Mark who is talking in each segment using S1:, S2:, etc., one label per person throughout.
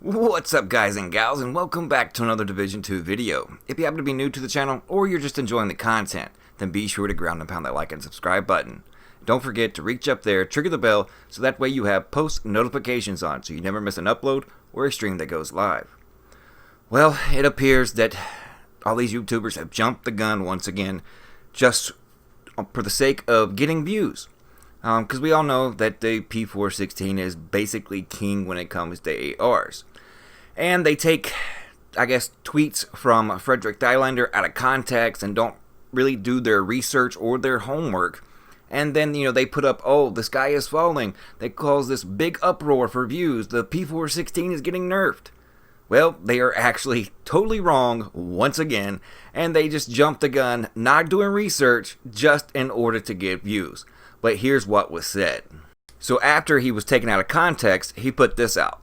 S1: What's up, guys and gals, and welcome back to another Division 2 video. If you happen to be new to the channel or you're just enjoying the content, then be sure to ground and pound that like and subscribe button. Don't forget to reach up there, trigger the bell, so that way you have post notifications on so you never miss an upload or a stream that goes live. Well, it appears that all these YouTubers have jumped the gun once again, just for the sake of getting views. Because we all know that the P416 is basically king when it comes to ARs. And they take, I guess, tweets from Frederick Islander out of context and don't really do their research or their homework. And then, they put up, oh, the sky is falling. They cause this big uproar for views. The P416 is getting nerfed. Well, they are actually totally wrong once again. And they just jumped the gun, not doing research, just in order to get views. But here's what was said. So after he was taken out of context, he put this out.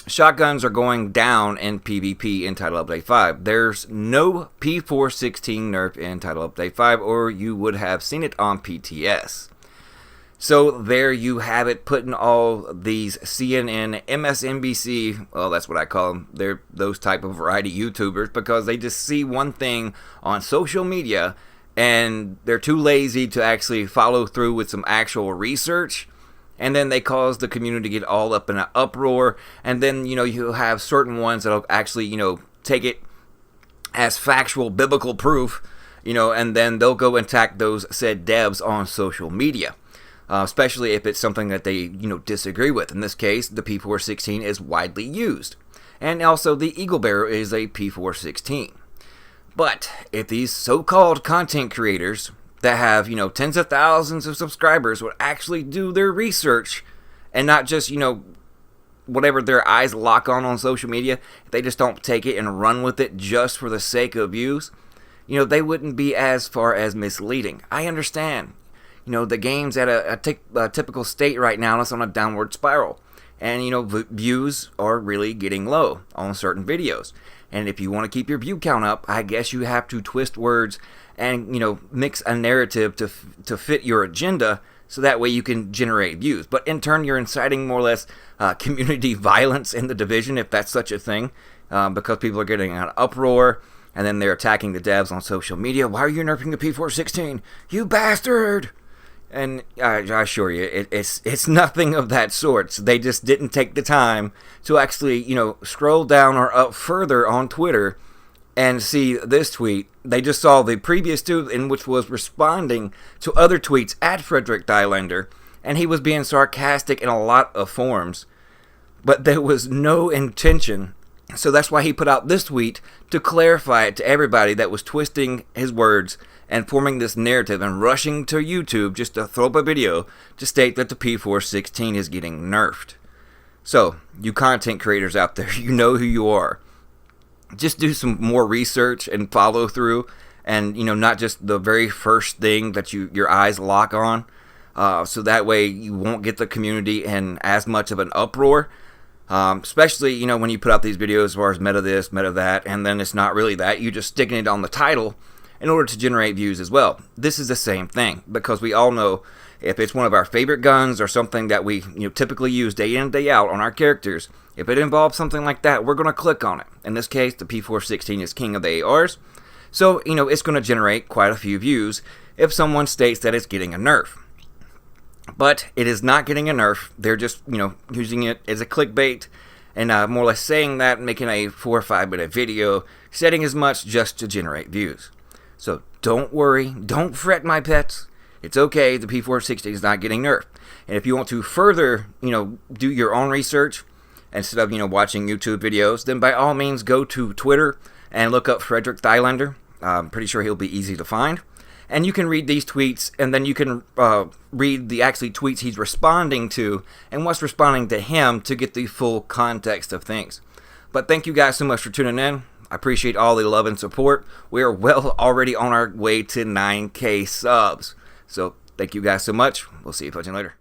S1: Shotguns are going down in PvP in Title Update 5. There's no P416 Nerf in Title Update 5, or you would have seen it on PTS. So there you have it, putting all these CNN, MSNBC, well, that's what I call them. They're those type of variety YouTubers because they just see one thing on social media and they're too lazy to actually follow through with some actual research. And then they cause the community to get all up in an uproar. And then, you have certain ones that'll actually, take it as factual biblical proof, and then they'll go and attack those said devs on social media. Especially if it's something that they, disagree with. In this case, the P416 is widely used. And also the Eagle Bearer is a P416. But if these so-called content creators that have, tens of thousands of subscribers would actually do their research and not just, whatever their eyes lock on social media, if they just don't take it and run with it just for the sake of views, they wouldn't be as far as misleading. I understand. The game's at a typical state right now, and it's on a downward spiral. And, views are really getting low on certain videos. And if you want to keep your view count up, I guess you have to twist words and, mix a narrative to fit your agenda so that way you can generate views. But in turn, you're inciting more or less community violence in the division, if that's such a thing, because people are getting an uproar and then they're attacking the devs on social media. Why are you nerfing the P416? You bastard! And I assure you, it's nothing of that sort. They just didn't take the time to actually, scroll down or up further on Twitter and see this tweet. They just saw the previous tweet in which was responding to other tweets at Frederick Islander, and he was being sarcastic in a lot of forms. But there was no intention. So that's why he put out this tweet to clarify it to everybody that was twisting his words and forming this narrative and rushing to YouTube just to throw up a video to state that the P416 is getting nerfed. So, you content creators out there, you know who you are. Just do some more research and follow through, and not just the very first thing that your eyes lock on, so that way you won't get the community in as much of an uproar. Especially, when you put out these videos as far as meta this, meta that, and then it's not really that. You're just sticking it on the title in order to generate views as well. This is the same thing, because we all know if it's one of our favorite guns or something that we typically use day in and day out on our characters, if it involves something like that, we're going to click on it. In this case, the P416 is king of the ARs, so it's going to generate quite a few views if someone states that it's getting a nerf. But it is not getting a nerf. They're just, using it as a clickbait and more or less saying that, making a 4 or 5 minute video, setting as much just to generate views. So don't worry, don't fret, my pets. It's okay, the P416 is not getting nerfed. And if you want to further, do your own research instead of, watching YouTube videos, then by all means go to Twitter and look up Frederick Islander. I'm pretty sure he'll be easy to find. And you can read these tweets, and then you can read the actually tweets he's responding to and what's responding to him to get the full context of things. But thank you guys so much for tuning in. I appreciate all the love and support. We are well already on our way to 9K subs. So thank you guys so much. We'll see you later.